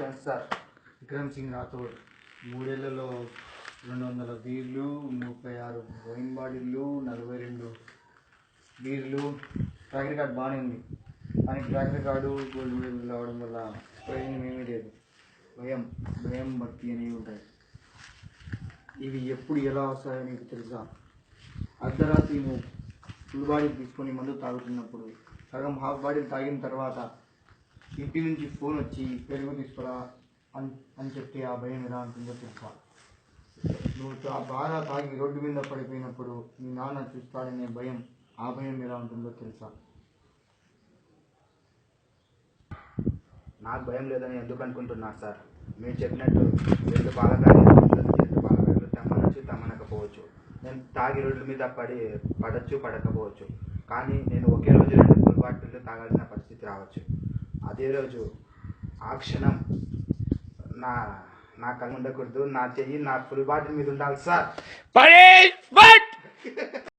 Sense sir. Vikram Singh Rathore 3 ఏళ్లలో 200 బీర్లు, 36 wine బాటిళ్ళు, 42 బీర్లు. ట్రాక్ రికార్డ్ బాగానే ఉంది, కానీ ట్రాక్ రికార్డు గోల్డ్ మెడల్ రావడం వల్ల ప్రయోజనం ఏమీ లేదు. భయం భక్తి అనేవి ఉంటాయి. ఇవి ఎప్పుడు ఎలా వస్తాయో నీకు తెలుసా? అర్ధరాత్రి నువ్వు ఫుల్ బాడీ తీసుకొని మందు తాగుతున్నప్పుడు సగం హాఫ్ బాడీ తాగిన తర్వాత ఇంటి నుంచి ఫోన్ వచ్చి పెరుగు తీసుకురా అని చెప్తే ఆ భయం ఎలా ఉంటుందో తెలుసా? నువ్వు బాగా తాగి రోడ్డు మీద పడిపోయినప్పుడు మీ నాన్న చూస్తాడనే భయం, ఆ భయం ఎలా ఉంటుందో తెలుసా? నాకు భయం లేదని ఎందుకు అనుకుంటున్నారు సార్? మీరు చెప్పినట్టు 2 బాలగాళ్ళు తమ్మనొచ్చు తమ్మనకపోవచ్చు. నేను తాగి రోడ్ల మీద పడచ్చు పడకపోవచ్చు. కానీ నేను ఒకే రోజు 2 ఫుల్ బాటిళ్ళు తాగాల్సిన పరిస్థితి రావచ్చు. అదే రోజు ఆ క్షణం నా కళ్ళు ఉండకూడదు, నా చెయ్యి నా ఫుల్ బాటిల్ మీద ఉండాలి సార్.